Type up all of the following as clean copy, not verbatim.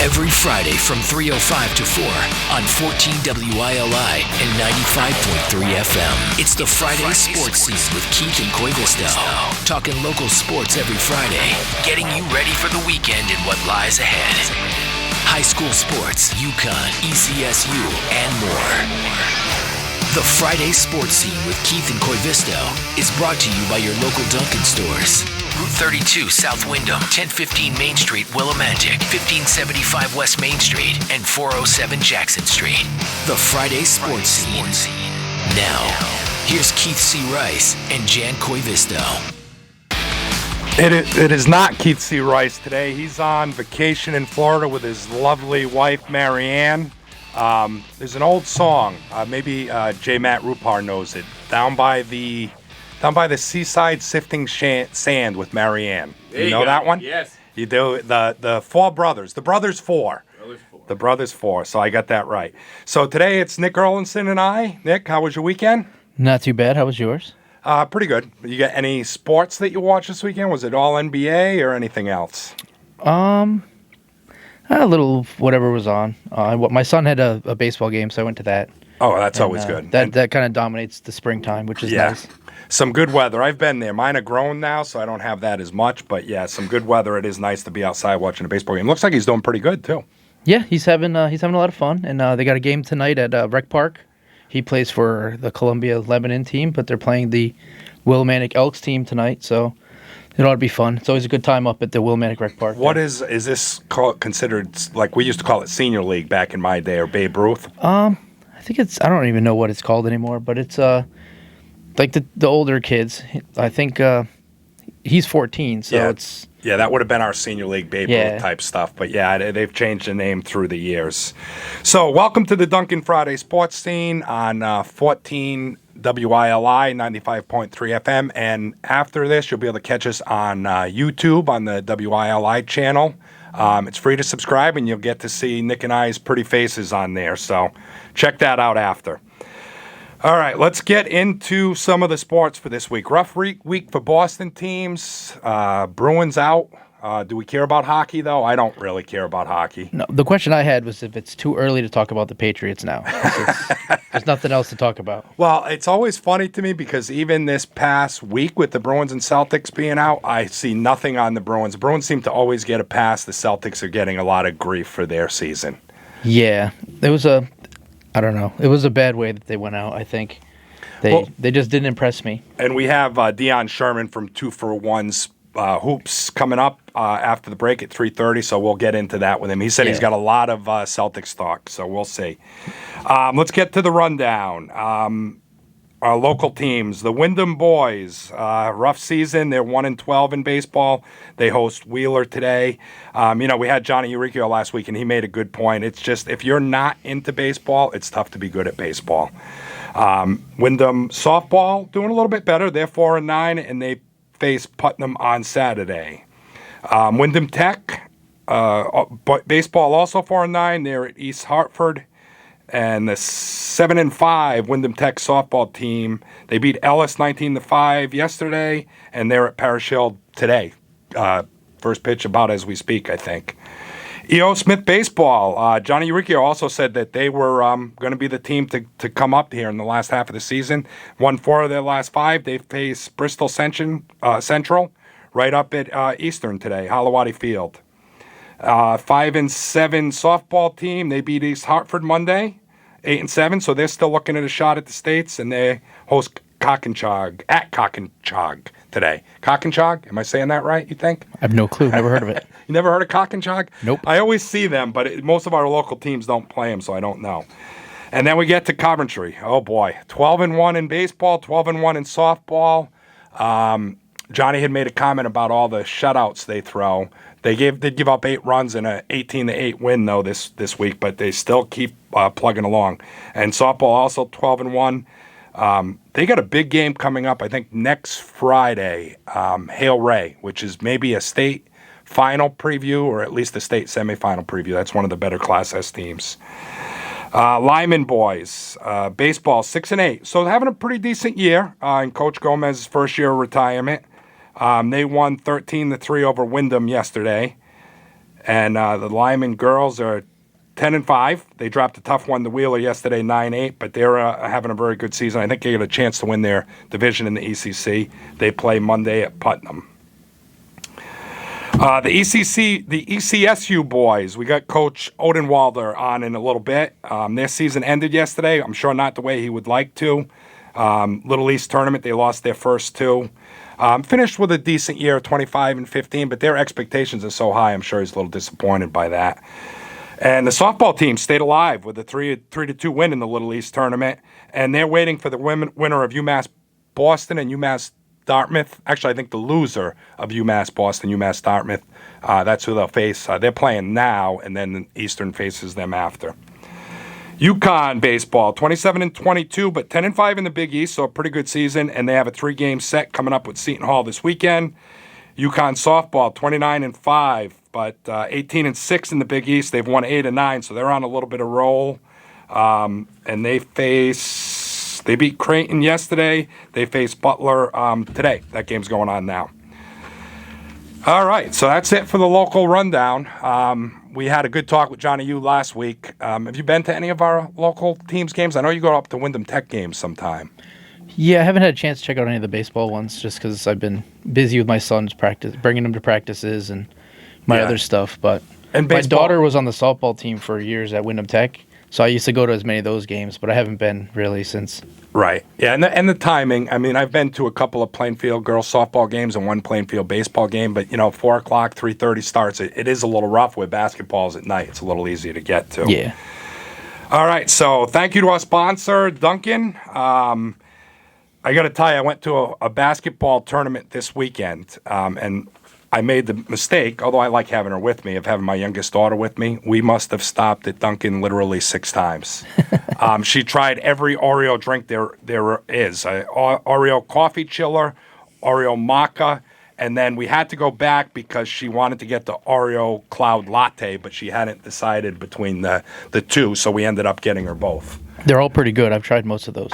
Every Friday from 3:05 to 4 on 14 WILI and 95.3 FM. It's the Friday Sports Scene with Keith and Koivisto. Talking local sports every Friday. Getting you ready for the weekend and what lies ahead. High school sports, UConn, ECSU, and more. The Friday Sports Scene with Keith and Koivisto is brought to you by your local Dunkin' stores. Route 32 South Windham, 1015 Main Street, Willimantic, 1575 West Main Street, and 407 Jackson Street. The Friday Sports Scene. Now, here's Keith C. Rice and Jan Koivisto. It is not Keith C. Rice today. He's on vacation in Florida with his lovely wife, Marianne. There's an old song. Maybe J. Matt Rupar knows it. Down by the seaside sifting sand with Marianne. You know that one? Yes. You do. The four brothers. The brothers four. The brothers four. So I got that right. So today it's Nick Erlinson and I. Nick, how was your weekend? Not too bad. How was yours? Pretty good. You got any sports that you watched this weekend? Was it all NBA or anything else? A little whatever was on. My son had a baseball game, so I went to that. Oh, that's always good. That kind of dominates the springtime, which is nice. Some good weather. I've been there. Mine are grown now, so I don't have that as much. But yeah, some good weather. It is nice to be outside watching a baseball game. Looks like he's doing pretty good too. Yeah, he's having a lot of fun, and they got a game tonight at Rec Park. He plays for the Columbia Lebanon team, but they're playing the Willimantic Elks team tonight, so it ought to be fun. It's always a good time up at the Willimantic Rec Park. What is this considered, like we used to call it Senior League back in my day, or Babe Ruth? I think I don't even know what it's called anymore, but it's like the older kids. I think he's 14, so it's... Yeah, that would have been our Senior League Babe Ruth type stuff. But yeah, they've changed the name through the years. So welcome to the Dunkin' Friday Sports Scene on 14 WILI 95.3 FM. And after this, you'll be able to catch us on YouTube on the WILI channel. It's free to subscribe, and you'll get to see Nick and I's pretty faces on there. So check that out after. All right, let's get into some of the sports for this week. Rough week for Boston teams. Bruins out. Do we care about hockey, though? I don't really care about hockey. No, the question I had was if it's too early to talk about the Patriots now. There's nothing else to talk about. Well, it's always funny to me because even this past week with the Bruins and Celtics being out, I see nothing on the Bruins. The Bruins seem to always get a pass. The Celtics are getting a lot of grief for their season. Yeah, I don't know. It was a bad way that they went out, I think. They just didn't impress me. And we have Dion Sherman from 2-for-1's Hoops coming up after the break at 3:30, so we'll get into that with him. He said he's got a lot of Celtics talk, so we'll see. Let's get to the rundown. Our local teams, the Wyndham Boys, rough season. They're 1-12 in baseball. They host Wheeler today. We had Johnny Uricchio last week, and he made a good point. It's just if you're not into baseball, it's tough to be good at baseball. Wyndham softball doing a little bit better. They're 4-9, and they face Putnam on Saturday. Wyndham Tech, baseball also 4-9. They're at East Hartford. And the 7-5 Wyndham Tech softball team, they beat Ellis 19-5 yesterday, and they're at Parish Hill today. First pitch about as we speak, I think. E.O. Smith baseball. Johnny Uricchio also said that they were going to be the team to come up here in the last half of the season. Won 4 of their last 5. They face Bristol Central right up at Eastern today, Holowati Field. 5-7 softball team. They beat East Hartford Monday, 8-7. So they're still looking at a shot at the States, and they host Cockenchog today. Cockenchog? Am I saying that right? You think? I have no clue. Never heard of it. You never heard of Cockenchog? Nope. I always see them, but most of our local teams don't play them, so I don't know. And then we get to Coventry. Oh boy, 12-1 in baseball, 12-1 in softball. Johnny had made a comment about all the shutouts they throw. They did give up 8 runs in an 18-8 win though this week, but they still keep plugging along. And softball also 12-1. They got a big game coming up, I think next Friday. Hale Ray, which is maybe a state final preview or at least a state semifinal preview. That's one of the better Class S teams. Lyman boys, baseball 6-8. So they're having a pretty decent year in Coach Gomez's first year of retirement. They won 13-3 over Wyndham yesterday. And the Lyman girls are 10-5. They dropped a tough one to Wheeler yesterday, 9-8, but they're having a very good season. I think they get a chance to win their division in the ECC. They play Monday at Putnam. The ECSU boys, we got Coach Odenwallder on in a little bit. Their season ended yesterday. I'm sure not the way he would like to. Little East tournament, they lost their first two. Finished with a decent year, 25-15, but their expectations are so high, I'm sure he's a little disappointed by that. And the softball team stayed alive with a 3-2 win in the Little East tournament, and they're waiting for the winner of UMass Boston and UMass Dartmouth. Actually, I think the loser of UMass Boston, UMass Dartmouth, that's who they'll face. They're playing now, and then Eastern faces them after. UConn baseball, 27-22, but 10-5 in the Big East, so a pretty good season, and they have a 3-game set coming up with Seton Hall this weekend. UConn softball, 29-5, but 18-6 in the Big East. They've won 8 of 9, so they're on a little bit of roll. And they beat Creighton yesterday. They face Butler today. That game's going on now. All right, so that's it for the local rundown. We had a good talk with Johnny Yu last week. Have you been to any of our local teams' games? I know you go up to Wyndham Tech games sometime. Yeah, I haven't had a chance to check out any of the baseball ones just because I've been busy with my son's practice, bringing him to practices and my other stuff. But my daughter was on the softball team for years at Wyndham Tech, so I used to go to as many of those games, but I haven't been really since. Right. Yeah, and the timing. I mean, I've been to a couple of Plainfield girls softball games and one Plainfield baseball game, but, 4 o'clock, 3:30 starts. It is a little rough with basketballs at night. It's a little easier to get to. Yeah. All right, so thank you to our sponsor, Duncan. I got to tell you, I went to a basketball tournament this weekend, and I made the mistake, although I like having her with me, of having my youngest daughter with me. We must have stopped at Dunkin' literally 6 times. She tried every Oreo drink there is. Oreo coffee chiller, Oreo maca, and then we had to go back because she wanted to get the Oreo cloud latte, but she hadn't decided between the two, so we ended up getting her both. They're all pretty good. I've tried most of those.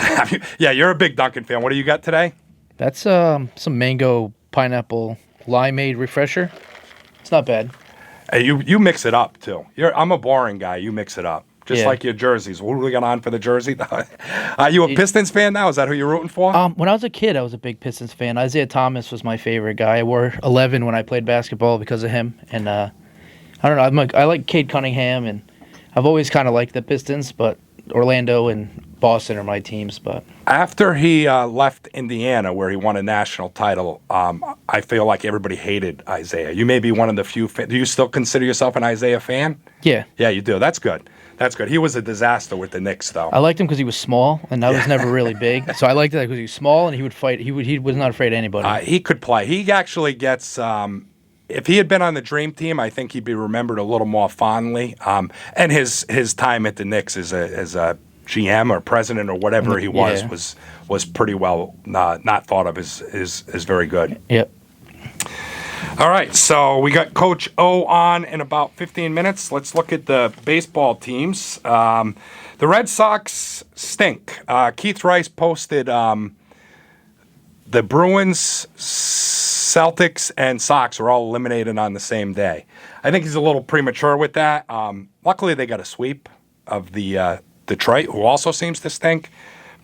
Yeah, you're a big Dunkin' fan. What do you got today? That's some mango, pineapple, limeade refresher. It's not bad. Hey, you mix it up, too. I'm a boring guy. You mix it up. Just like your jerseys. What do we got on for the jersey? Are you a Pistons fan now? Is that who you're rooting for? When I was a kid, I was a big Pistons fan. Isaiah Thomas was my favorite guy. I wore 11 when I played basketball because of him. And I don't know. I like Cade Cunningham, and I've always kind of liked the Pistons, but Orlando and Boston are my teams. But after he left Indiana, where he won a national title, I feel like everybody hated Isaiah. You may be one of the few. Do you still consider yourself an Isaiah fan? Yeah. Yeah, you do. That's good. That's good. He was a disaster with the Knicks, though. I liked him because he was small, and I was never really big. So I liked that because he was small and he would fight. He was not afraid of anybody. He could play. He actually gets. If he had been on the Dream Team, I think he'd be remembered a little more fondly. And his time at the Knicks as a GM or president or whatever he was pretty well not thought of as very good. Yep. All right, so we got Coach O on in about 15 minutes. Let's look at the baseball teams. The Red Sox stink. Keith Rice posted the Bruins, Celtics, and Sox are all eliminated on the same day. I think he's a little premature with that. Luckily, they got a sweep of the Detroit, who also seems to stink.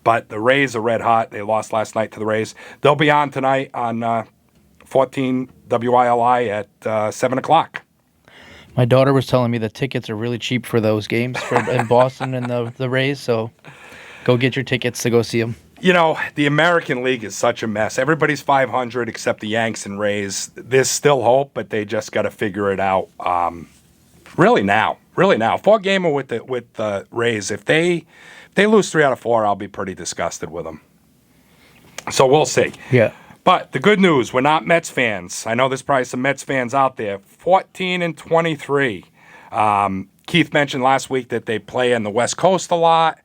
But the Rays are red hot. They lost last night to the Rays. They'll be on tonight on 14 WILI at 7 o'clock. My daughter was telling me the tickets are really cheap for those games in Boston and the Rays, so go get your tickets to go see them. The American League is such a mess. Everybody's 500 except the Yanks and Rays. There's still hope, but they just got to figure it out. Really now. 4-gamer with the Rays. If they lose 3 out of 4, I'll be pretty disgusted with them. So we'll see. Yeah. But the good news, we're not Mets fans. I know there's probably some Mets fans out there. 14-23. Keith mentioned last week that they play on the West Coast a lot.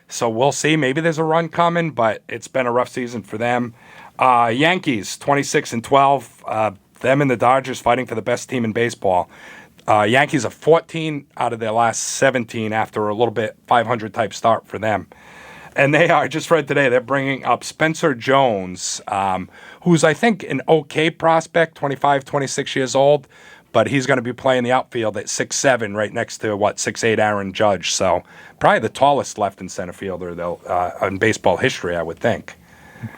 So we'll see. Maybe there's a run coming, but it's been a rough season for them. Yankees, 26-12. Them and the Dodgers fighting for the best team in baseball. Yankees are 14 out of their last 17 after a little bit 500-type start for them. And they are, just read today, they're bringing up Spencer Jones, who's, I think, an okay prospect, 25, 26 years old. but he's going to be playing the outfield at 6'7", right next to 6'8" Aaron Judge. So probably the tallest left and center fielder though in baseball history, I would think.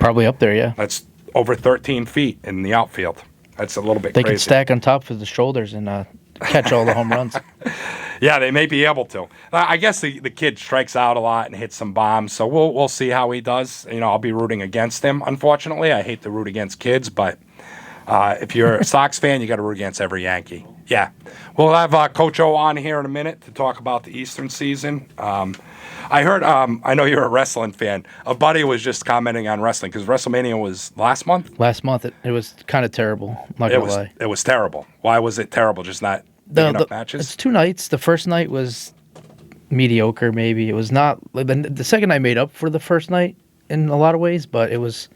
Probably up there, yeah. That's over 13 feet in the outfield. That's a little bit They crazy. could stack on top of the shoulders and catch all the home runs. Yeah, they may be able to. I guess the kid strikes out a lot and hits some bombs, so we'll see how he does. I'll be rooting against him. Unfortunately, I hate to root against kids, but if you're a Sox fan, you got to root against every Yankee. Yeah, we'll have Coach O on here in a minute to talk about the Eastern season. I heard. I know you're a wrestling fan. A buddy was just commenting on wrestling because WrestleMania was last month. Last month, it was kind of terrible. I'm not gonna lie. It was terrible. Why was it terrible? Just not enough matches. It's 2 nights. The first night was mediocre. Maybe it was not. The second night made up for the first night in a lot of ways, but it was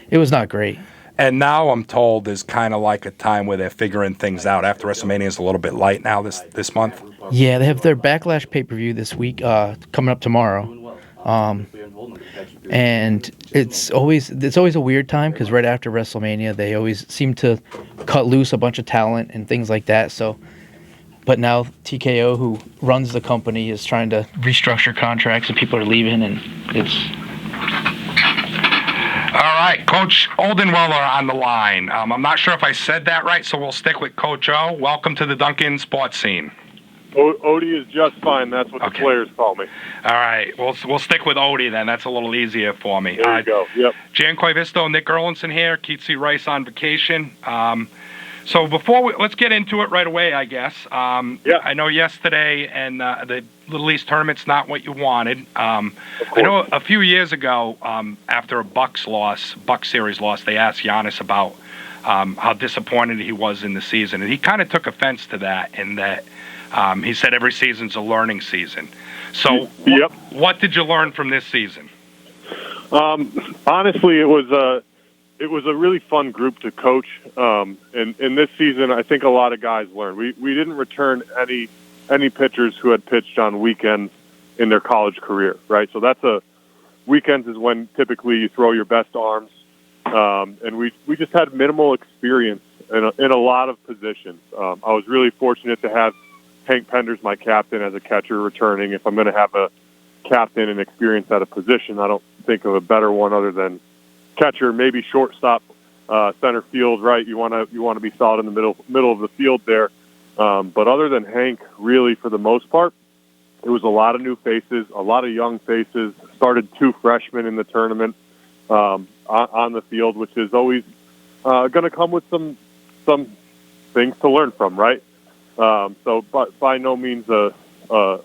not great. And now I'm told is kind of like a time where they're figuring things out. After WrestleMania is a little bit light now this month. Yeah, they have their Backlash pay-per-view this week, coming up tomorrow. And it's always a weird time because right after WrestleMania, they always seem to cut loose a bunch of talent and things like that. But now TKO, who runs the company, is trying to restructure contracts and people are leaving, and it's... All right, Coach Odenwallder on the line. I'm not sure if I said that right, so we'll stick with Coach O. Welcome to the Duncan sports scene. Odie is just fine. That's what the players call me. All right, we'll stick with Odie then. That's a little easier for me. There you go. Yep. Jan Koivisto, Nick Erlinson here. Keatsy Rice on vacation. So let's get into it right away, I guess. Yeah. I know yesterday and the Little East tournament's not what you wanted. I know a few years ago, after a Bucks series loss, they asked Giannis about how disappointed he was in the season, and he kind of took offense to that, in that he said every season's a learning season. So, what did you learn from this season? Honestly, it was a really fun group to coach. And in this season, I think a lot of guys learned. We didn't return any pitchers who had pitched on weekends in their college career, right? So weekends is when typically you throw your best arms. And we just had minimal experience in a lot of positions. I was really fortunate to have Hank Penders, my captain, as a catcher returning. If I'm going to have a captain and experience at a position, I don't think of a better one other than catcher, maybe shortstop, center field, right? You want to be solid in the middle of the field there. But other than Hank, really for the most part, it was a lot of new faces, a lot of young faces. Started 2 freshmen in the tournament on the field, which is always going to come with some things to learn from, right? So, but by no means I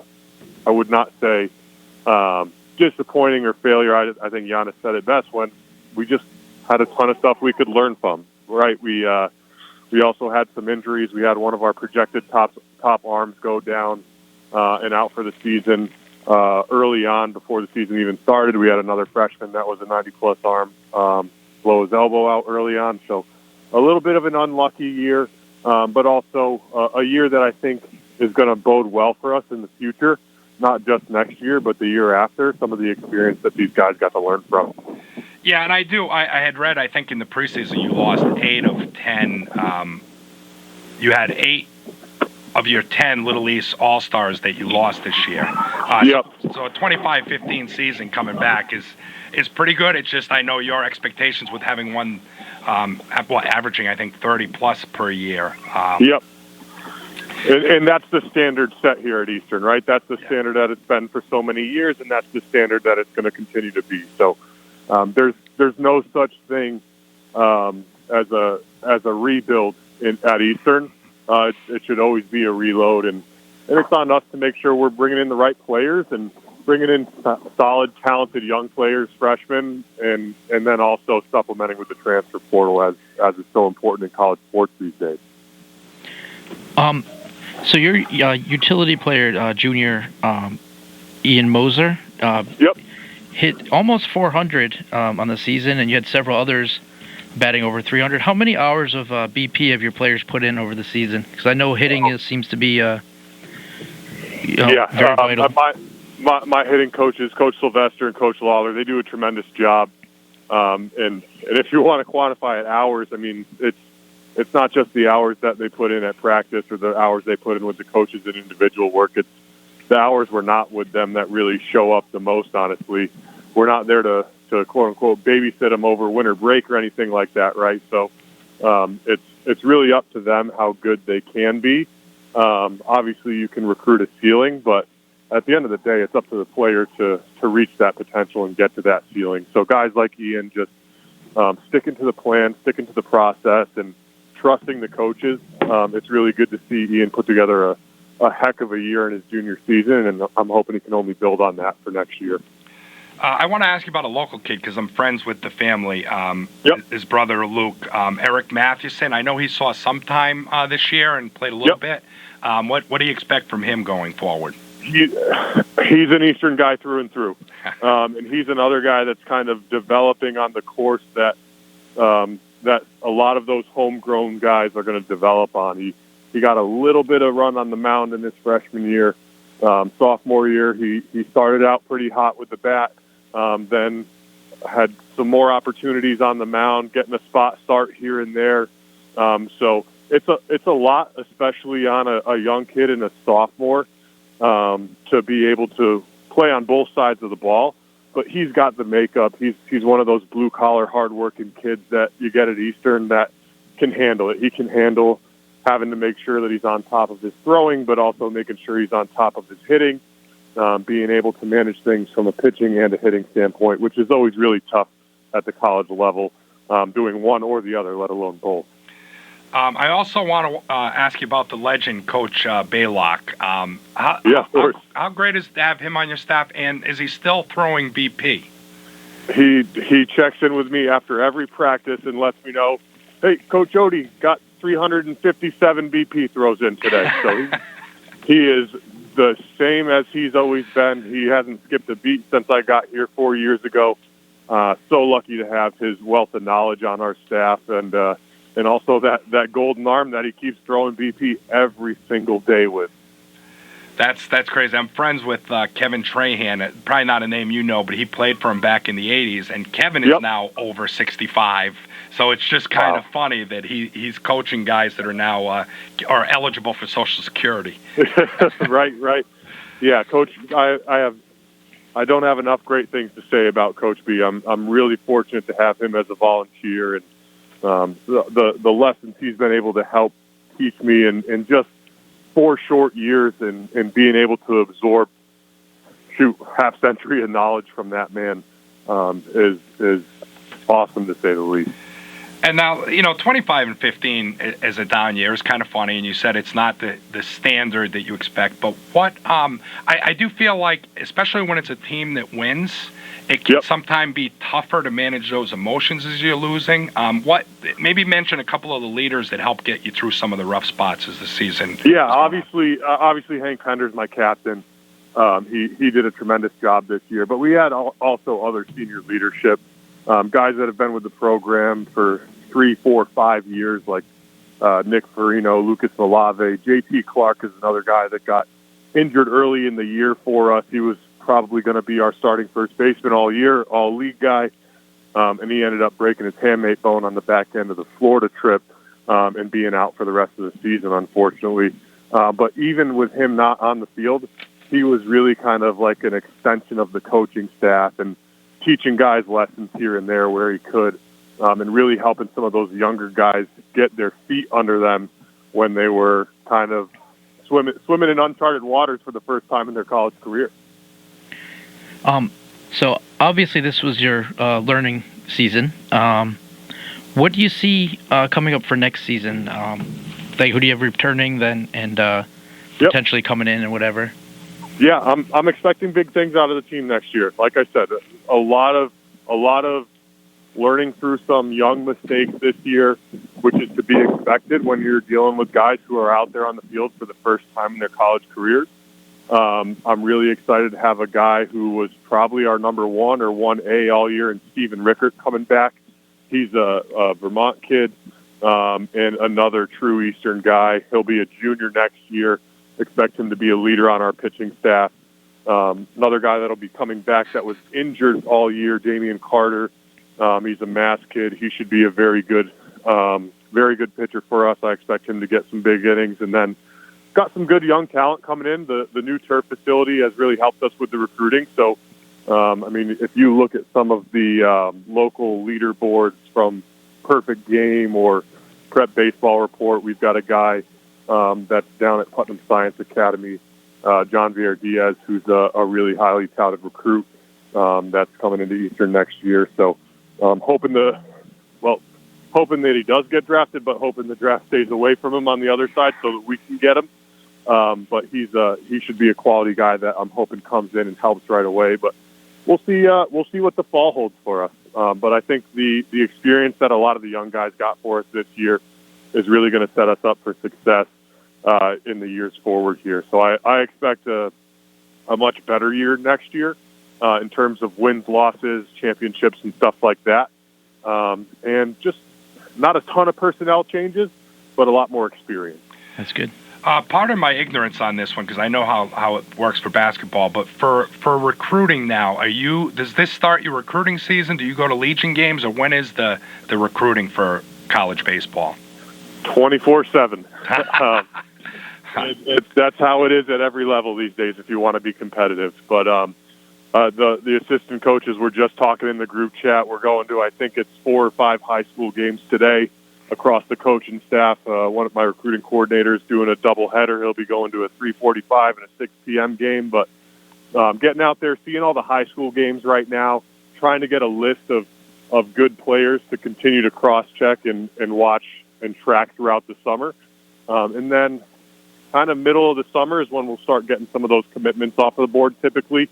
would not say disappointing or failure. I think Giannis said it best when we just had a ton of stuff we could learn from, right? We also had some injuries. We had one of our projected top arms go down and out for the season early on before the season even started. We had another freshman that was a 90-plus arm blow his elbow out early on. So a little bit of an unlucky year, but also a year that I think is going to bode well for us in the future, not just next year, but the year after, some of the experience that these guys got to learn from. Yeah, and I had read, I think in the preseason you lost 8 of 10. You had 8 of your 10 Little East All-Stars that you lost this year. Yep. So a 25-15 season coming back is pretty good. It's just I know your expectations with having one, averaging, I think, 30-plus per year. Yep. And that's the standard set here at Eastern, right? That's the standard that it's been for so many years, and that's the standard that it's going to continue to be. So there's no such thing as a rebuild at Eastern. It should always be a reload, and it's on us to make sure we're bringing in the right players and bringing in solid, talented young players, freshmen, and then also supplementing with the transfer portal as it's so important in college sports these days. So your utility player, junior Ian Moser, hit almost 400 on the season, and you had several others batting over 300. How many hours of BP have your players put in over the season? Because I know hitting seems to be very vital. My hitting coaches, Coach Sylvester and Coach Lawler, they do a tremendous job. And if you want to quantify it hours, I mean, it's not just the hours that they put in at practice or the hours they put in with the coaches and individual work. It's the hours we're not with them that really show up the most, honestly. We're not there to quote-unquote babysit them over winter break or anything like that, right? So it's really up to them how good they can be. Obviously, you can recruit a ceiling, but at the end of the day, it's up to the player to reach that potential and get to that ceiling. So guys like Ian just sticking to the plan, sticking to the process, and trusting the coaches. It's really good to see Ian put together a heck of a year in his junior season, and I'm hoping he can only build on that for next year. I want to ask you about a local kid because I'm friends with the family. His brother, Luke, Eric Mathewson. I know he saw some time this year and played a little bit. What do you expect from him going forward? He's an Eastern guy through and through. And he's another guy that's kind of developing on the course that that a lot of those homegrown guys are going to develop on. He got a little bit of run on the mound in his freshman year. Sophomore year, he started out pretty hot with the bat, then had some more opportunities on the mound, getting a spot start here and there. So it's a lot, especially on a young kid and a sophomore, to be able to play on both sides of the ball. But he's got the makeup. He's one of those blue-collar, hard-working kids that you get at Eastern that can handle it. He can handle having to make sure that he's on top of his throwing, but also making sure he's on top of his hitting, being able to manage things from a pitching and a hitting standpoint, which is always really tough at the college level, doing one or the other, let alone both. I also want to ask you about the legend, Coach Baylock. How great is it to have him on your staff, and is he still throwing BP? He checks in with me after every practice and lets me know, hey, Coach Odie got 357 BP throws in today. So he is the same as he's always been. He hasn't skipped a beat since I got here 4 years ago. So lucky to have his wealth of knowledge on our staff, and also that golden arm that he keeps throwing BP every single day with. That's crazy. I'm friends with Kevin Trahan. Probably not a name you know, but he played for him back in the 80s, and Kevin is now over 65. So it's just kind of funny that he's coaching guys that are now are eligible for Social Security. Right. Yeah, Coach, I don't have enough great things to say about Coach B. I'm really fortunate to have him as a volunteer, and the lessons he's been able to help teach me in just 4 short years, and being able to absorb half century of knowledge from that man is awesome, to say the least. And now, 25 and 15 as a down year is kind of funny, and you said it's not the standard that you expect. But what I do feel like, especially when it's a team that wins, it can sometimes be tougher to manage those emotions as you're losing. Maybe mention a couple of the leaders that help get you through some of the rough spots as the season. Yeah, obviously Hank Pender's my captain. He did a tremendous job this year, but we had also other senior leadership, guys that have been with the program for 3, 4, 5 years, like Nick Farino, Lucas Malave. JT Clark is another guy that got injured early in the year for us. He was probably going to be our starting first baseman all year, all league guy, and he ended up breaking his hamate bone on the back end of the Florida trip and being out for the rest of the season, unfortunately. But even with him not on the field, he was really kind of like an extension of the coaching staff and teaching guys lessons here and there where he could, and really helping some of those younger guys get their feet under them when they were kind of swimming in uncharted waters for the first time in their college career. So obviously this was your learning season. What do you see coming up for next season? Like, who do you have returning then, and potentially coming in and whatever? Yeah, I'm expecting big things out of the team next year. Like I said, a lot of learning through some young mistakes this year, which is to be expected when you're dealing with guys who are out there on the field for the first time in their college careers. I'm really excited to have a guy who was probably our number 1 or 1A all year, and Steven Rickert, coming back. He's a Vermont kid, and another true Eastern guy. He'll be a junior next year. Expect him to be a leader on our pitching staff. Another guy that'll be coming back that was injured all year, Damian Carter. He's a Mass kid. He should be a very good very good pitcher for us. I expect him to get some big innings, and then got some good young talent coming in. The new turf facility has really helped us with the recruiting. So, if you look at some of the local leaderboards from Perfect Game or Prep Baseball Report, we've got a guy that's down at Putnam Science Academy, John Villar-Diaz, who's a really highly touted recruit that's coming into Eastern next year. So, hoping that he does get drafted, but hoping the draft stays away from him on the other side so that we can get him. But he should be a quality guy that I'm hoping comes in and helps right away. But we'll see what the fall holds for us. But I think the experience that a lot of the young guys got for us this year is really going to set us up for success in the years forward here. So I expect a much better year next year in terms of wins, losses, championships, and stuff like that. And just not a ton of personnel changes, but a lot more experience. That's good. Pardon my ignorance on this one, because I know how it works for basketball, but for recruiting now, does this start your recruiting season? Do you go to Legion games, or when is the recruiting for college baseball? 24/7. That's how it is at every level these days if you want to be competitive. But the assistant coaches were just talking in the group chat. We're going to, I think it's 4 or 5 high school games today across the coaching staff. One of my recruiting coordinators doing a doubleheader. He'll be going to a 3:45 and a 6 p.m. game. But getting out there, seeing all the high school games right now, trying to get a list of good players to continue to cross-check and watch and track throughout the summer. And then kind of middle of the summer is when we'll start getting some of those commitments off of the board typically.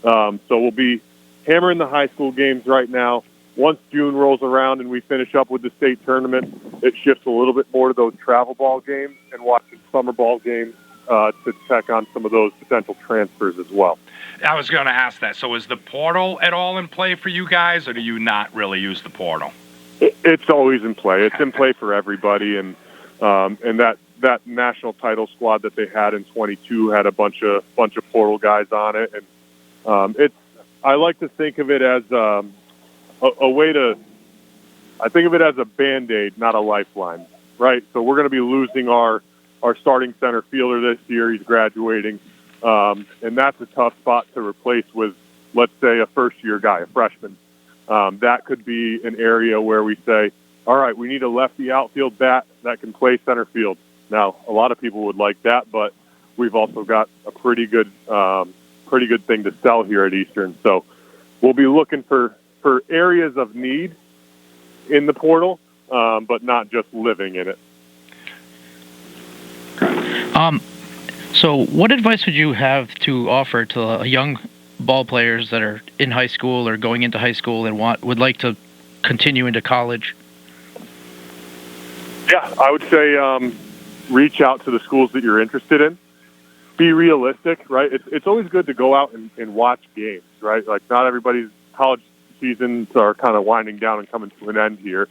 So we'll be hammering the high school games right now. Once June rolls around and we finish up with the state tournament, it shifts a little bit more to those travel ball games and watching summer ball games to check on some of those potential transfers as well. I was going to ask that. So is the portal at all in play for you guys, or do you not really use the portal? It's always in play. It's in play for everybody, and that national title squad that they had in 22 had a bunch of portal guys on it, and I like to think of it as a way to. I think of it as a Band-Aid, not a lifeline, right? So we're going to be losing our starting center fielder this year. He's graduating, and that's a tough spot to replace with, let's say, a first-year guy, a freshman. That could be an area where we say, all right, we need a lefty outfield bat that can play center field. Now, a lot of people would like that, but we've also got a pretty good thing to sell here at Eastern. So we'll be looking for areas of need in the portal, but not just living in it. So what advice would you have to offer to young ball players that are in high school or going into high school and would like to continue into college? Yeah, I would say reach out to the schools that you're interested in. Be realistic, right? It's always good to go out and watch games, right? Like, not everybody's college seasons are kind of winding down and coming to an end here.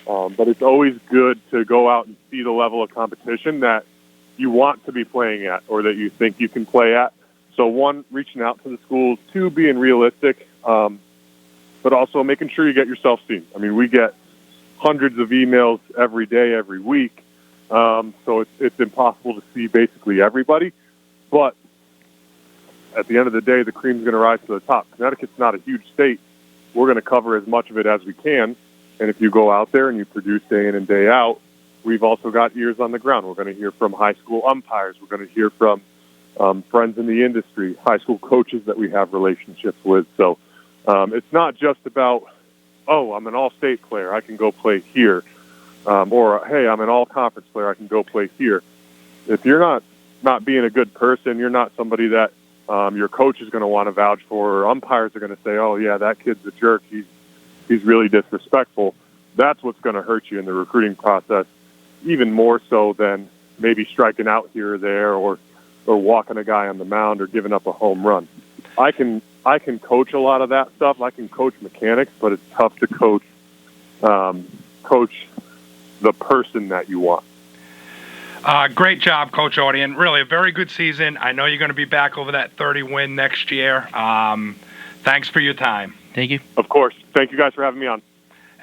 But it's always good to go out and see the level of competition that you want to be playing at or that you think you can play at. So, 1, reaching out to the schools. 2, being realistic, but also making sure you get yourself seen. I mean, we get hundreds of emails every day, every week. So it's impossible to see basically everybody. But at the end of the day, the cream's going to rise to the top. Connecticut's not a huge state. We're going to cover as much of it as we can. And if you go out there and you produce day in and day out, we've also got ears on the ground. We're going to hear from high school umpires. We're going to hear from friends in the industry, high school coaches that we have relationships with. So it's not just about, oh, I'm an all-state player, I can go play here. Or, hey, I'm an all-conference player, I can go play here. If you're not being a good person, you're not somebody that your coach is going to want to vouch for, or umpires are going to say, oh, yeah, that kid's a jerk, he's really disrespectful. That's what's going to hurt you in the recruiting process, even more so than maybe striking out here or there or walking a guy on the mound or giving up a home run. I can coach a lot of that stuff. I can coach mechanics, but it's tough to coach the person that you want. Great job, Coach Odian. Really a very good season. I know you're going to be back over that 30 win next year. Thanks for your time. Thank you. Of course. Thank you guys for having me on.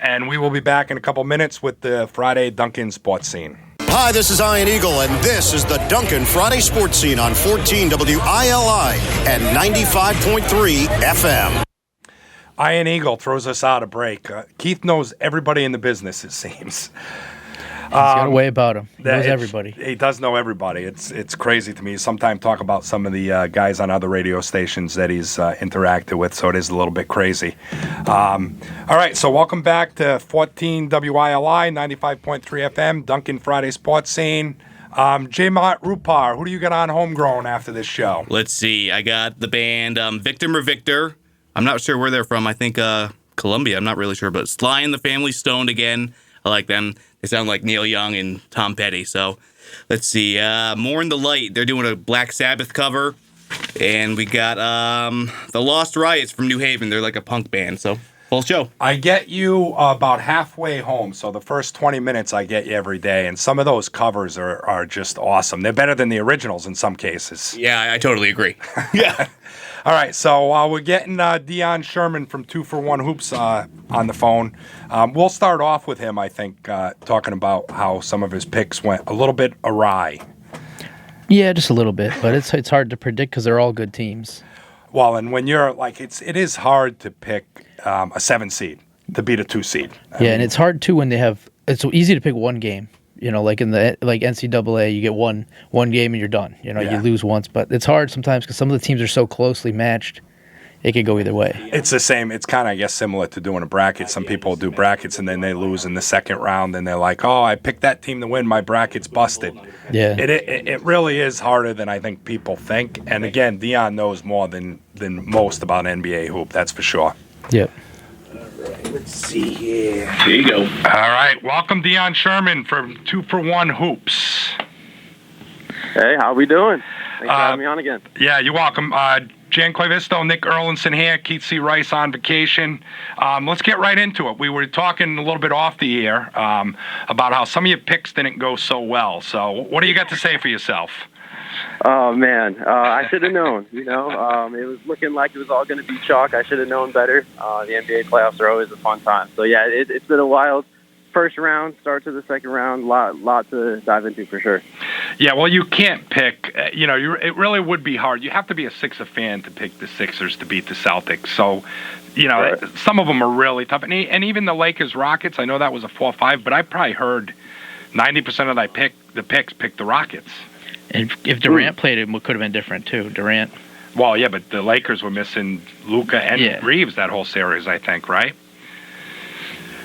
And we will be back in a couple minutes with the Friday Duncan Sports Scene. Hi, this is Ian Eagle, and this is the Duncan Friday Sports Scene on 14 WILI and 95.3 FM. Ian Eagle throws us out a break. Keith knows everybody in the business, it seems. He's got a way about him. He knows everybody. He does know everybody. It's crazy to me. Sometimes talk about some of the guys on other radio stations that he's interacted with, so it is a little bit crazy. All right, so welcome back to 14 WILI, 95.3 FM, Duncan Friday Sports Scene. J-Mott Rupar, who do you got on Homegrown after this show? Let's see. I got the band Victor. I'm not sure where they're from. I think Columbia. I'm not really sure, but Sly and the Family Stoned again. I like them. They sound like Neil Young and Tom Petty. So let's see. Mourn the Light. They're doing a Black Sabbath cover. And we got the Lost Riots from New Haven. They're like a punk band. So full show. I get you about halfway home. So the first 20 minutes I get you every day. And some of those covers are just awesome. They're better than the originals in some cases. Yeah, I totally agree. Yeah. All right, so we're getting Dion Sherman from 2 for 1 Hoops on the phone. We'll start off with him, I think, talking about how some of his picks went a little bit awry. Yeah, just a little bit, but it's hard to predict because they're all good teams. Well, and when you're like, it is hard to pick a 7 seed to beat a 2 seed. And it's hard too when it's so easy to pick one game. You know, like in the NCAA, you get one game and you're done. You know, You lose once, but it's hard sometimes because some of the teams are so closely matched. It could go either way. It's the same. It's kind of, I guess, similar to doing a bracket. Some people do brackets and then they lose in the second round, and they're like, "Oh, I picked that team to win. My bracket's busted." Yeah, it really is harder than I think people think. And again, Dion knows more than most about NBA hoop. That's for sure. Yep. Let's see here. Here you go. All right. Welcome, Dion Sherman from 2 for 1 Hoops. Hey, how we doing? Thanks for having me on again. Yeah, you're welcome. Jan Koivisto, Nick Erlinson here, Keith C. Rice on vacation. Let's get right into it. We were talking a little bit off the air about how some of your picks didn't go so well. So what do you got to say for yourself? Oh, man. I should have known, it was looking like it was all going to be chalk. I should have known better. The NBA playoffs are always a fun time. So, yeah, it's been a wild first round, start to the second round, lot to dive into for sure. Yeah, well, you can't pick, it really would be hard. You have to be a Sixer fan to pick the Sixers to beat the Celtics. So, right. Some of them are really tough. And even the Lakers-Rockets, I know that was a 4-5, but I probably heard 90% of the picks picked the Rockets. And if Durant played, it could have been different, too. Durant. Well, yeah, but the Lakers were missing Luka and Reeves that whole series, I think, right?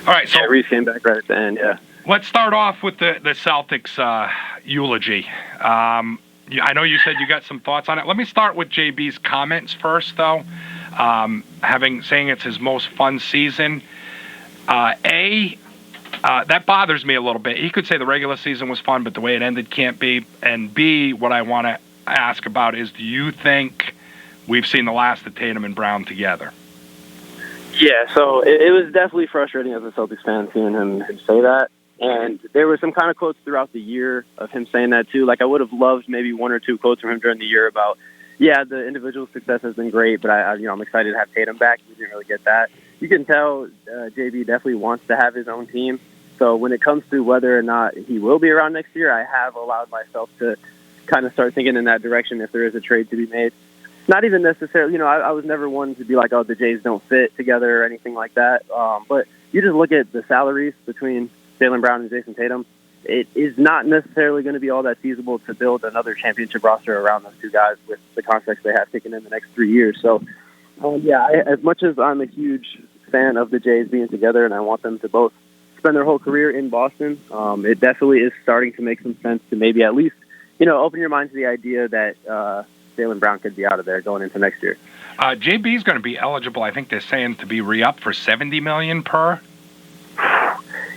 All right, so Reeves came back right at the end, yeah. Let's start off with the Celtics eulogy. I know you said you got some thoughts on it. Let me start with JB's comments first, though. Saying it's his most fun season. That bothers me a little bit. He could say the regular season was fun, but the way it ended can't be. And B, what I want to ask about is, do you think we've seen the last of Tatum and Brown together? Yeah, so it was definitely frustrating as a Celtics fan seeing him say that. And there were some kind of quotes throughout the year of him saying that, too. Like, I would have loved maybe 1 or 2 quotes from him during the year about, the individual success has been great, but I'm excited to have Tatum back. We didn't really get that. You can tell JB definitely wants to have his own team. So when it comes to whether or not he will be around next year, I have allowed myself to kind of start thinking in that direction if there is a trade to be made. Not even necessarily, I was never one to be like, oh, the Jays don't fit together or anything like that. But you just look at the salaries between Jaylen Brown and Jason Tatum. It is not necessarily going to be all that feasible to build another championship roster around those two guys with the contracts they have taken in the next 3 years. So, as much as I'm a huge fan of the Jays being together and I want them to both spend their whole career in Boston, it definitely is starting to make some sense to maybe at least, open your mind to the idea that Jaylen Brown could be out of there going into next year. JB is going to be eligible, I think they're saying, to be re-up for $70 million per.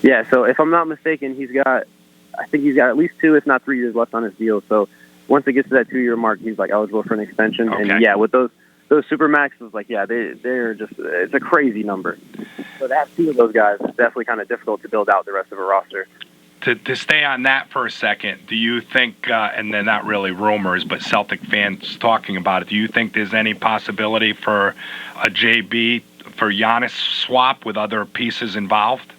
Yeah, so if I'm not mistaken, I think he's got at least 2, if not 3 years left on his deal. So once it gets to that 2-year mark, he's eligible for an extension. Okay. And with those supermaxes, they're just, it's a crazy number. So to have 2 of those guys is definitely kind of difficult to build out the rest of a roster. To stay on that for a second, do you think, and they're not really rumors, but Celtic fans talking about it, do you think there's any possibility for a JB Giannis swap with other pieces involved?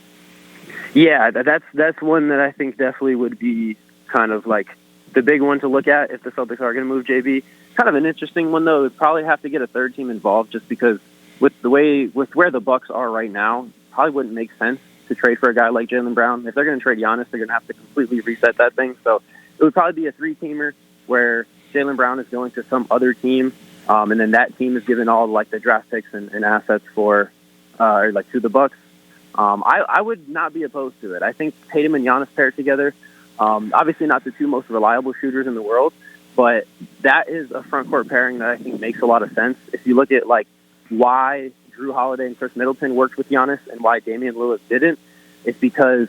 Yeah, that's one that I think definitely would be kind of like the big one to look at if the Celtics are going to move JB. Kind of an interesting one, though. Would probably have to get a third team involved just because with where the Bucks are right now, probably wouldn't make sense to trade for a guy like Jaylen Brown. If they're going to trade Giannis, they're going to have to completely reset that thing. So it would probably be a three-teamer where Jaylen Brown is going to some other team, and then that team is given all like the draft picks and assets for to the Bucks. I would not be opposed to it. I think Tatum and Giannis paired together. Obviously not the two most reliable shooters in the world, but that is a front court pairing that I think makes a lot of sense. If you look at like why Drew Holiday and Chris Middleton worked with Giannis and why Damian Lillard didn't, it's because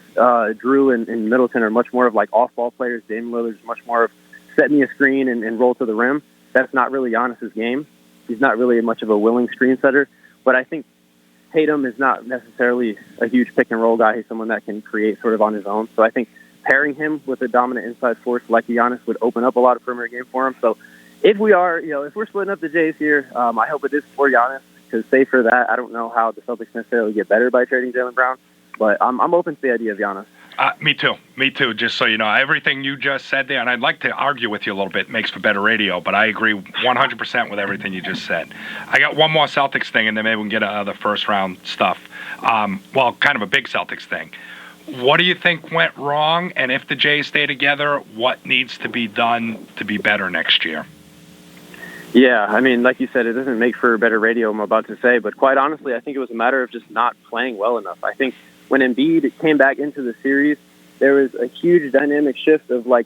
Drew and Middleton are much more of like off-ball players. Damian Lillard is much more of set me a screen and roll to the rim. That's not really Giannis's game. He's not really much of a willing screen setter, but I think Tatum is not necessarily a huge pick-and-roll guy. He's someone that can create sort of on his own. So I think pairing him with a dominant inside force like Giannis would open up a lot of perimeter game for him. So if we are, if we're splitting up the Jays here, I hope it is for Giannis, because save for that, I don't know how the Celtics necessarily get better by trading Jaylen Brown, but I'm open to the idea of Giannis. Me too. Just so you know, everything you just said there, and I'd like to argue with you a little bit, makes for better radio, but I agree 100% with everything you just said. I got one more Celtics thing, and then maybe we can get other first-round stuff. Kind of a big Celtics thing. What do you think went wrong? And if the Jays stay together, what needs to be done to be better next year? Yeah, I mean, like you said, it doesn't make for better radio, I'm about to say, but quite honestly, I think it was a matter of just not playing well enough. I think when Embiid came back into the series, there was a huge dynamic shift of I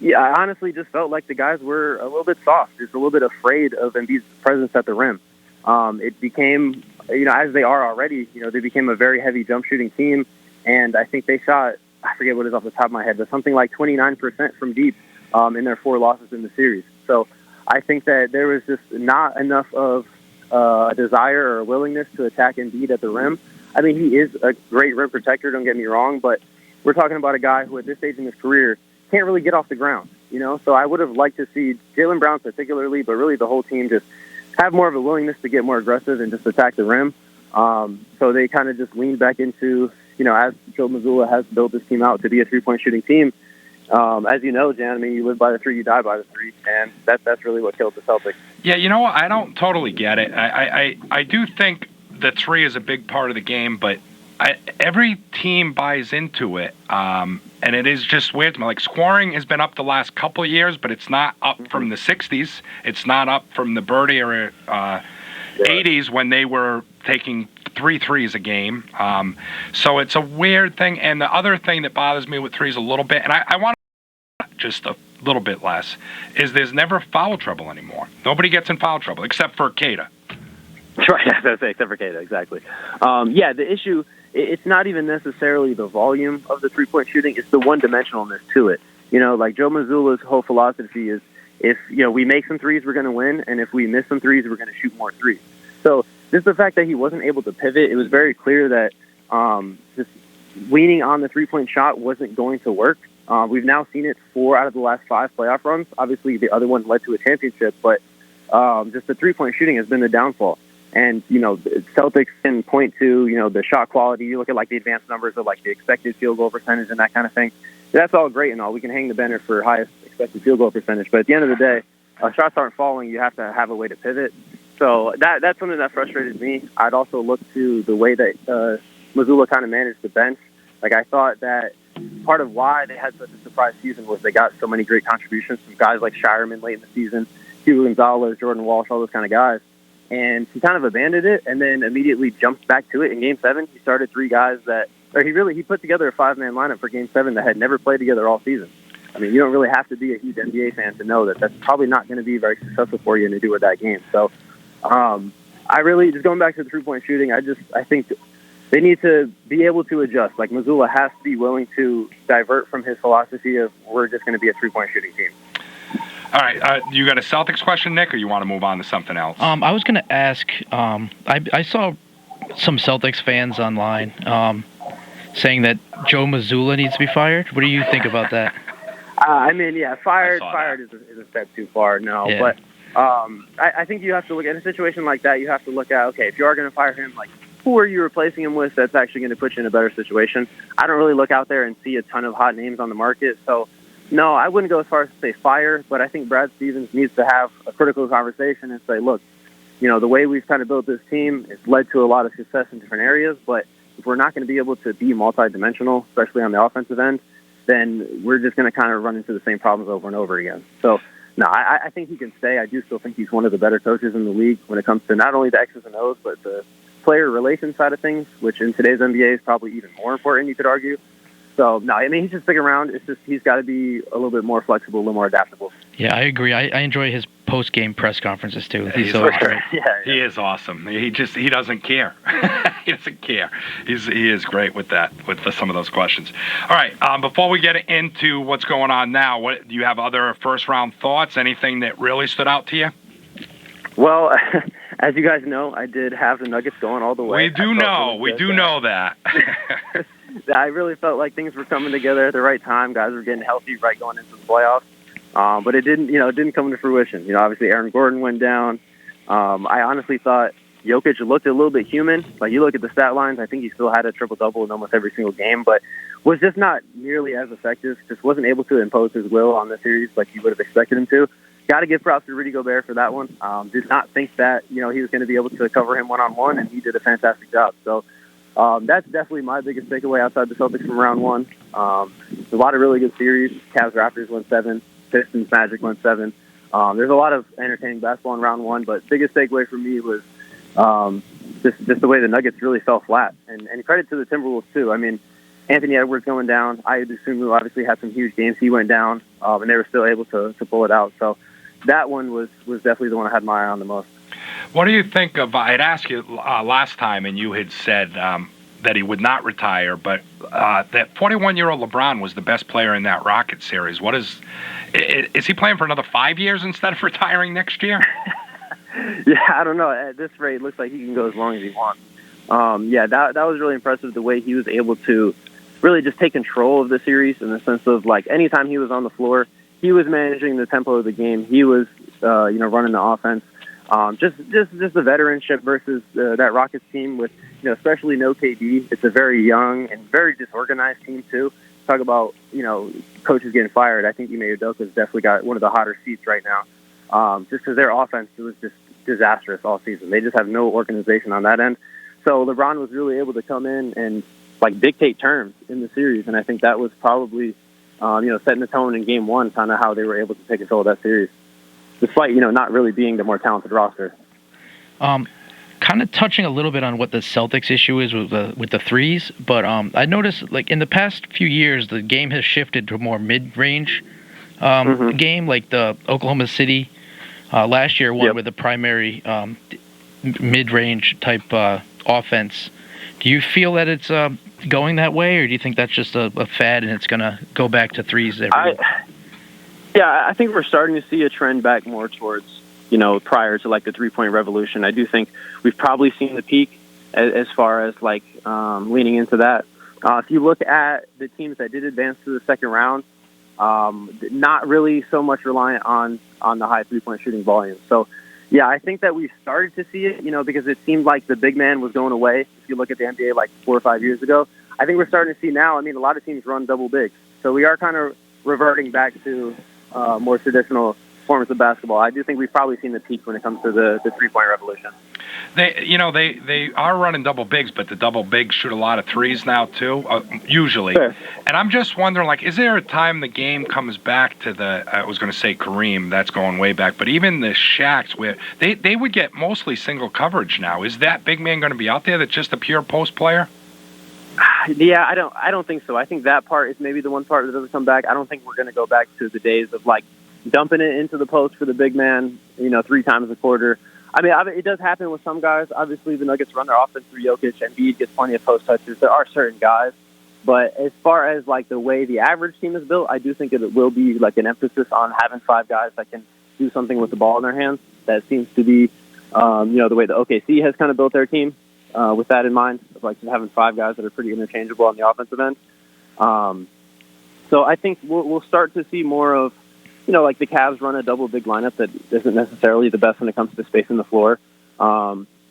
honestly just felt like the guys were a little bit soft, just a little bit afraid of Embiid's presence at the rim. It became, as they are already, they became a very heavy jump shooting team. And I think they shot, I forget what it is off the top of my head, but something like 29% from deep in their 4 losses in the series. So I think that there was just not enough of a desire or a willingness to attack Embiid at the rim. I mean, he is a great rim protector, don't get me wrong, but we're talking about a guy who at this stage in his career can't really get off the ground, So I would have liked to see Jaylen Brown particularly, but really the whole team just have more of a willingness to get more aggressive and just attack the rim. So they kind of just leaned back into, as Joe Mazzulla has built this team out to be a three-point shooting team. As you know, Jan, I mean, you live by the three, you die by the three, and that's really what killed the Celtics. Yeah, what? I don't totally get it. I do think the three is a big part of the game, but every team buys into it, and it is just weird to me. Like, scoring has been up the last couple of years, but it's not up from the 60s. It's not up from the Bird era 80s when they were taking 3 threes a game. So it's a weird thing. And the other thing that bothers me with threes a little bit, and I want just a little bit less, is there's never foul trouble anymore. Nobody gets in foul trouble except for Keita. Right, except for Keita, exactly. The issue, it's not even necessarily the volume of the three-point shooting, it's the one-dimensionalness to it. Like Joe Mazzulla's whole philosophy is if, we make some threes, we're going to win, and if we miss some threes, we're going to shoot more threes. So just the fact that he wasn't able to pivot, it was very clear that just leaning on the three-point shot wasn't going to work. We've now seen it 4 out of the last 5 playoff runs. Obviously, the other one led to a championship, but just the three-point shooting has been the downfall. And, Celtics can point to, the shot quality. You look at, the advanced numbers of, the expected field goal percentage and that kind of thing. That's all great and all. We can hang the banner for highest expected field goal percentage. But at the end of the day, shots aren't falling. You have to have a way to pivot. So that's something that frustrated me. I'd also look to the way that Mazzulla kind of managed the bench. I thought that part of why they had such a surprise season was they got so many great contributions from guys like Sherman late in the season, Hugo Gonzalez, Jordan Walsh, all those kind of guys. And he kind of abandoned it and then immediately jumped back to it in Game 7. He started 3 guys he put together a 5-man lineup for Game 7 that had never played together all season. I mean, you don't really have to be a huge NBA fan to know that that's probably not going to be very successful for you in a do-or-die game. So I really, just going back to the three-point shooting, I think they need to be able to adjust. Mazzulla has to be willing to divert from his philosophy of we're just going to be a three-point shooting team. All right, you got a Celtics question, Nick, or you want to move on to something else? I was going to ask, I saw some Celtics fans online saying that Joe Mazzulla needs to be fired. What do you think about that? Fired is a step too far, no. Yeah. But I think you have to look at a situation like that. You have to look at, okay, if you are going to fire him, like, who are you replacing him with that's actually going to put you in a better situation? I don't really look out there and see a ton of hot names on the market. So, no, I wouldn't go as far as to say fire, but I think Brad Stevens needs to have a critical conversation and say, look, the way we've kind of built this team, it's led to a lot of success in different areas, but if we're not going to be able to be multidimensional, especially on the offensive end, then we're just going to kind of run into the same problems over and over again. So, no, I think he can stay. I do still think he's one of the better coaches in the league when it comes to not only the X's and O's, but the player relations side of things, which in today's NBA is probably even more important, you could argue. So, no, I mean, he's just sticking around. It's just he's got to be a little bit more flexible, a little more adaptable. Yeah, I agree. I enjoy his post-game press conferences, too. He's always great. He is awesome. He doesn't care. He doesn't care. He is great with that, with some of those questions. All right, before we get into what's going on now, do you have other first-round thoughts? Anything that really stood out to you? Well, as you guys know, I did have the Nuggets going all the way. We do know that. I really felt like things were coming together at the right time. Guys were getting healthy right going into the playoffs. But it didn't come to fruition. Obviously Aaron Gordon went down. I honestly thought Jokic looked a little bit human. Like, you look at the stat lines, I think he still had a triple-double in almost every single game, but was just not nearly as effective. Just wasn't able to impose his will on the series like you would have expected him to. Got to give props to Rudy Gobert for that one. Did not think that, he was going to be able to cover him one-on-one, and he did a fantastic job. So that's definitely my biggest takeaway outside the Celtics from round one. A lot of really good series. Cavs-Raptors won 7. Pistons Magic won 7. There's a lot of entertaining basketball in round one, but biggest takeaway for me was just the way the Nuggets really fell flat. And credit to the Timberwolves, too. I mean, Anthony Edwards going down. I assume obviously had some huge games. He went down, and they were still able to pull it out. So that one was definitely the one I had my eye on the most. What do you think of, I'd asked you last time, and you had said that he would not retire, but that 41-year-old LeBron was the best player in that Rockets series. Is he playing for another 5 years instead of retiring next year? Yeah, I don't know. At this rate, it looks like he can go as long as he wants. That was really impressive, the way he was able to really just take control of the series, in the sense of, like, anytime he was on the floor, he was managing the tempo of the game. He was, running the offense. Just the veteranship versus that Rockets team with, especially no KD. It's a very young and very disorganized team, too. Talk about, coaches getting fired. I think Ime Udoka's definitely got one of the hotter seats right now. Just because their offense was just disastrous all season. They just have no organization on that end. So LeBron was really able to come in and, like, dictate terms in the series, and I think that was probably, setting the tone in Game 1, kind of how they were able to take control of that series, despite, not really being the more talented roster. Kind of touching a little bit on what the Celtics issue is with the threes, but I noticed, like, in the past few years, the game has shifted to a more mid-range game, like the Oklahoma City last year one with the primary mid-range type offense. Do you feel that it's going that way, or do you think that's just a fad and it's going to go back to threes every Yeah, I think we're starting to see a trend back more towards, prior to, like, the three-point revolution. I do think we've probably seen the peak as far as, like, leaning into that. If you look at the teams that did advance to the second round, not really so much reliant on the high three-point shooting volume. So, yeah, I think that we've started to see it, because it seemed like the big man was going away. If you look at the NBA like 4 or 5 years ago, I think we're starting to see now, a lot of teams run double bigs. So we are kind of reverting back to more traditional forms of basketball. I do think we've probably seen the peak when it comes to the three-point revolution. They are running double bigs, but the double bigs shoot a lot of threes now too, usually. Sure. And I'm just wondering, like, is there a time the game comes back to I was going to say Kareem, that's going way back, but even the Shaqs, where they would get mostly single coverage now. Is that big man going to be out there that's just a pure post player? Yeah, I don't think so. I think that part is maybe the one part that doesn't come back. I don't think we're going to go back to the days of, like, dumping it into the post for the big man, 3 times a quarter. It does happen with some guys. Obviously, the Nuggets run their offense through Jokic, and Embiid gets plenty of post touches. There are certain guys. But as far as, like, the way the average team is built, I do think it will be, like, an emphasis on having 5 guys that can do something with the ball in their hands. That seems to be, the way the OKC has kind of built their team with that in mind, of, like, having 5 guys that are pretty interchangeable on the offensive end. So I think we'll start to see more of like the Cavs run a double big lineup that isn't necessarily the best when it comes to spacing the floor.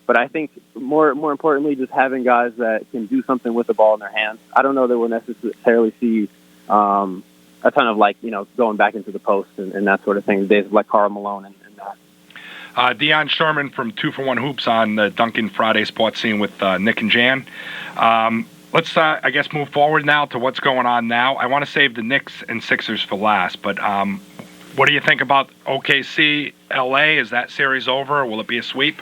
But I think more importantly, just having guys that can do something with the ball in their hands. I don't know that we'll necessarily see a ton of going back into the post and that sort of thing. The days of like Karl Malone and that. Dion Sherman from 2 for 1 Hoops on the Duncan Friday Sports Scene with Nick and Jan. Let's, I guess, move forward now to what's going on now. I want to save the Knicks and Sixers for last, but what do you think about OKC, LA? Is that series over, or will it be a sweep?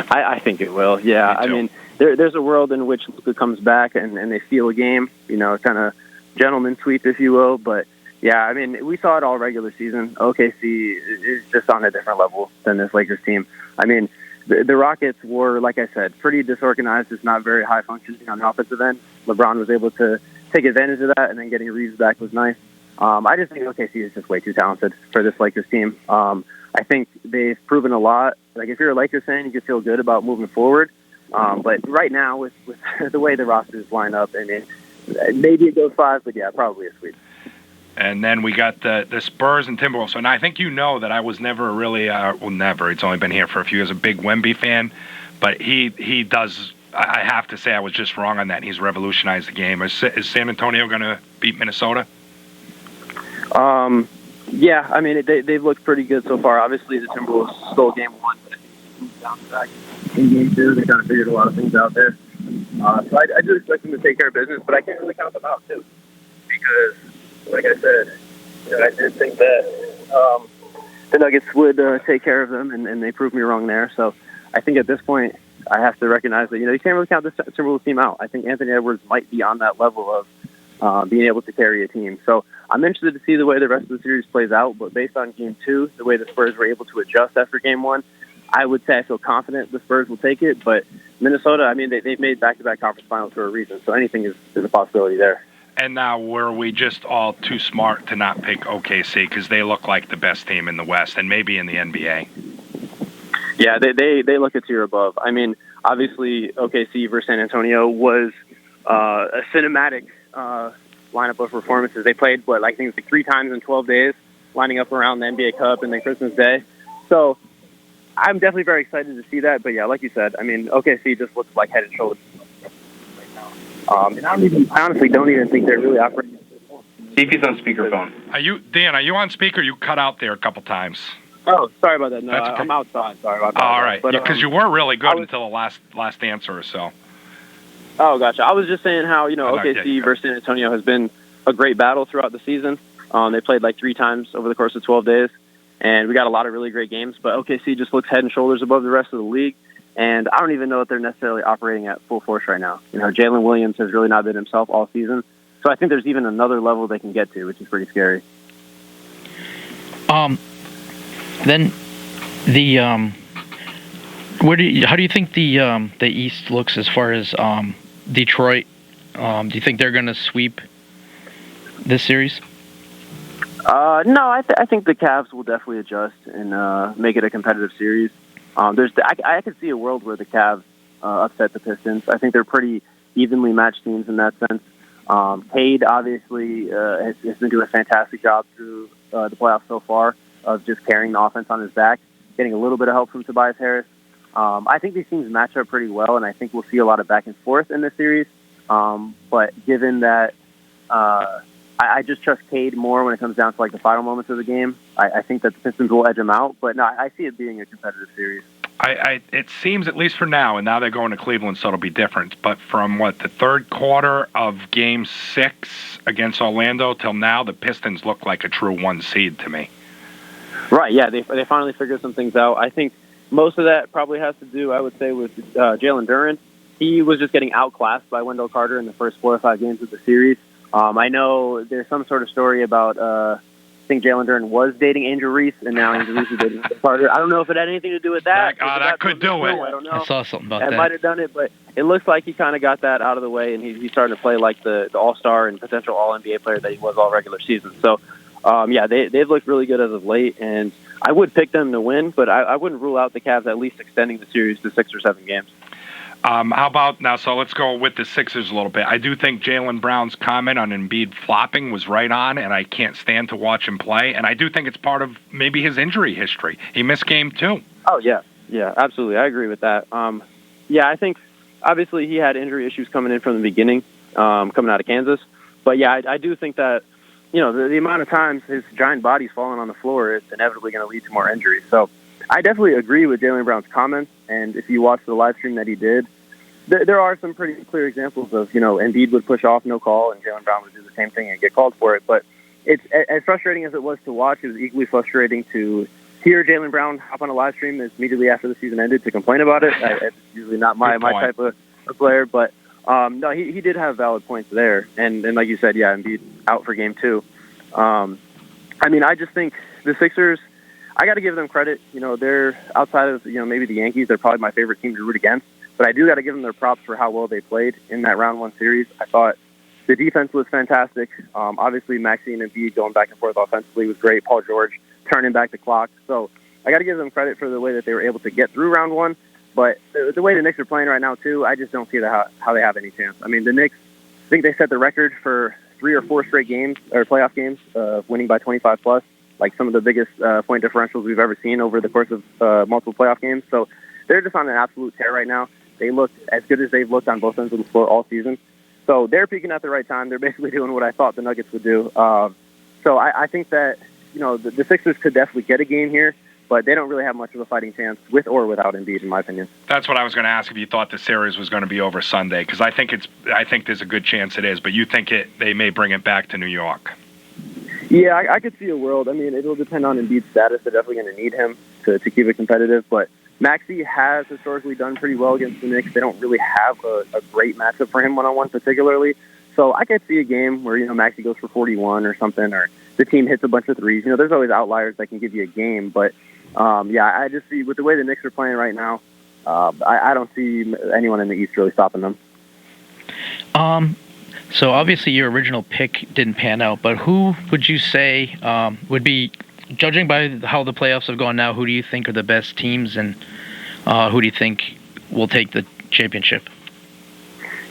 I think it will, yeah. I mean, there's a world in which Luka comes back and they steal a game, kind of gentleman sweep, if you will. But, yeah, I mean, we saw it all regular season. OKC is just on a different level than this Lakers team. I mean, the Rockets were, like I said, pretty disorganized. It's not very high functioning on the offensive end. LeBron was able to take advantage of that, and then getting Reeves back was nice. I just think OKC is just way too talented for this Lakers team. I think they've proven a lot. Like, if you're a Lakers fan, you can feel good about moving forward. But right now, with the way the rosters line up, maybe it goes 5, but yeah, probably a sweep. And then we got the Spurs and Timberwolves. And I think you know that I was never really, never, it's only been here for a few years, a big Wemby fan. But he does, I have to say I was just wrong on that. He's revolutionized the game. Is San Antonio going to beat Minnesota? Yeah, I mean, they've looked pretty good so far. Obviously, the Timberwolves stole game 1, but moved down back in game 2. They kind of figured a lot of things out there. So I do expect them to take care of business, but I can't really count them out, too. Because, like I said, I did think that the Nuggets would take care of them, and they proved me wrong there. So I think at this point, I have to recognize that, you can't really count the Timberwolves team out. I think Anthony Edwards might be on that level of being able to carry a team. So I'm interested to see the way the rest of the series plays out, but based on Game 2, the way the Spurs were able to adjust after Game 1, I would say I feel confident the Spurs will take it. But Minnesota, I mean, they've made back-to-back conference finals for a reason, so anything is a possibility there. And now, were we just all too smart to not pick OKC because they look like the best team in the West and maybe in the NBA? Yeah, they look a tier above. I mean, obviously, OKC versus San Antonio was a cinematic lineup of performances. They played, I think it was 3 times in 12 days, lining up around the NBA Cup and then Christmas Day. So I'm definitely very excited to see that. But yeah, like you said, I mean, OKC just looks like head and shoulders right now. And I honestly don't even think they're really operating. See if he's on speakerphone. Dan, are you on speaker? You cut out there a couple times. Oh, sorry about that. No, I'm outside. Sorry about that. All right, because you were really good until the last answer or so. Oh, gotcha. I was just saying how, OKC versus San Antonio has been a great battle throughout the season. They played 3 times over the course of 12 days, and we got a lot of really great games. But OKC just looks head and shoulders above the rest of the league, and I don't even know if they're necessarily operating at full force right now. Jalen Williams has really not been himself all season, so I think there's even another level they can get to, which is pretty scary. Then the how do you think the East looks as far as Detroit? Do you think they're going to sweep this series? No, I think the Cavs will definitely adjust and make it a competitive series. I could see a world where the Cavs upset the Pistons. I think they're pretty evenly matched teams in that sense. Cade obviously has been doing a fantastic job through the playoffs so far of just carrying the offense on his back, getting a little bit of help from Tobias Harris. I think these teams match up pretty well, and I think we'll see a lot of back and forth in this series. But given that I just trust Cade more when it comes down to the final moments of the game, I think that the Pistons will edge them out. But no, I see it being a competitive series. It seems, at least for now, and now they're going to Cleveland, so it'll be different. But from the third quarter of Game 6 against Orlando till now, the Pistons look like a true 1 seed to me. Right, yeah, they finally figured some things out. I think most of that probably has to do, I would say, with Jalen Duren. He was just getting outclassed by Wendell Carter in the first 4 or 5 games of the series. I know there's some sort of story about, I think Jalen Duren was dating Angel Reese, and now Angel Reese is dating Wendell Carter. I don't know if it had anything to do with that. That could do it. I don't know. I saw something about that. That might have done it, but it looks like he kind of got that out of the way, and he's starting to play like the All-Star and potential All-NBA player that he was all regular season. So, yeah, they've looked really good as of late, and I would pick them to win, but I wouldn't rule out the Cavs at least extending the series to 6 or 7 games. How about now? So let's go with the Sixers a little bit. I do think Jaylen Brown's comment on Embiid flopping was right on, and I can't stand to watch him play. And I do think it's part of maybe his injury history. He missed game 2. Oh, yeah. Yeah, absolutely. I agree with that. Yeah, I think obviously he had injury issues coming in from the beginning, coming out of Kansas. But, yeah, I do think that, the amount of times his giant body's falling on the floor is inevitably going to lead to more injuries. So I definitely agree with Jaylen Brown's comments. And if you watch the live stream that he did, there are some pretty clear examples of, Embiid would push off no call and Jaylen Brown would do the same thing and get called for it. But it's as frustrating as it was to watch. It was equally frustrating to hear Jaylen Brown hop on a live stream immediately after the season ended to complain about it. It's usually not my type of player. But, no, he did have valid points there. And like you said, yeah, Embiid out for game 2. I just think the Sixers, I got to give them credit. They're outside of, maybe the Yankees. They're probably my favorite team to root against. But I do got to give them their props for how well they played in that round 1 series. I thought the defense was fantastic. Obviously, Maxey and Embiid going back and forth offensively was great. Paul George turning back the clock. So I got to give them credit for the way that they were able to get through round 1. But the way the Knicks are playing right now, too, I just don't see how they have any chance. I mean, the Knicks, I think they set the record for 3 or 4 straight games or playoff games, winning by 25+, like some of the biggest point differentials we've ever seen over the course of multiple playoff games. So they're just on an absolute tear right now. They look as good as they've looked on both ends of the floor all season. So they're peaking at the right time. They're basically doing what I thought the Nuggets would do. So I think that, the Sixers could definitely get a game here, but they don't really have much of a fighting chance with or without Embiid, in my opinion. That's what I was going to ask, if you thought the series was going to be over Sunday, because I think there's a good chance it is, but you think they may bring it back to New York. Yeah, I could see a world. I mean, it'll depend on Embiid's status. They're definitely going to need him to keep it competitive, but Maxey has historically done pretty well against the Knicks. They don't really have a great matchup for him one-on-one particularly. So I could see a game where, Maxey goes for 41 or something, or the team hits a bunch of threes. There's always outliers that can give you a game. But, I just see with the way the Knicks are playing right now, I don't see anyone in the East really stopping them. So obviously your original pick didn't pan out, but who would you say would be, judging by how the playoffs have gone now, who do you think are the best teams, and who do you think will take the championship?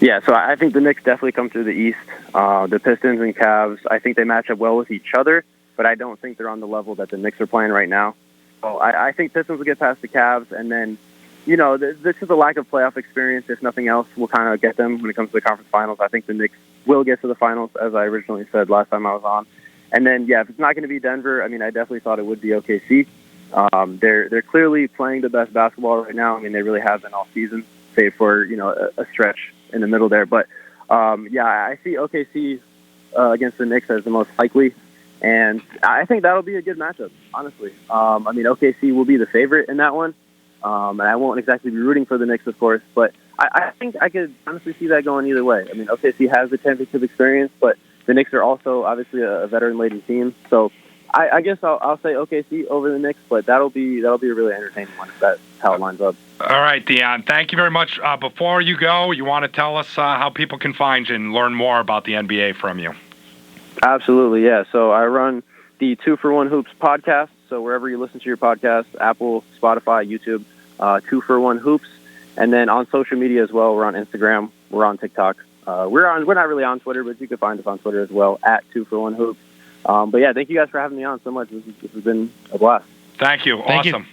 Yeah, so I think the Knicks definitely come through the East. The Pistons and Cavs, I think they match up well with each other, but I don't think they're on the level that the Knicks are playing right now. So I think Pistons will get past the Cavs, and then, this is a lack of playoff experience, if nothing else, will kind of get them when it comes to the conference finals. I think the Knicks will get to the finals, as I originally said last time I was on. And then, if it's not going to be Denver, I definitely thought it would be OKC. They're clearly playing the best basketball right now. They really have been all season, save for, a stretch in the middle there. But, I see OKC against the Knicks as the most likely. And I think that'll be a good matchup, honestly. OKC will be the favorite in that one. And I won't exactly be rooting for the Knicks, of course. But I think I could honestly see that going either way. OKC has the championship experience, but the Knicks are also obviously a veteran-laden team. So I guess I'll say OKC over the Knicks, but that'll be a really entertaining one if that's how it lines up. All right, Dion. Thank you very much. Before you go, you want to tell us how people can find you and learn more about the NBA from you? Absolutely, yeah. So I run the 2 for 1 Hoops podcast. So wherever you listen to your podcast, Apple, Spotify, YouTube, 2 for 1 Hoops. And then on social media as well, we're on Instagram, we're on TikTok. We're not really on Twitter, but you can find us on Twitter as well, at 2 for 1 Hoops. But yeah, thank you guys for having me on so much. This has been a blast. Thank you. Awesome.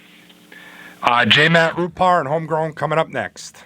J-Matt Rupar and Homegrown coming up next.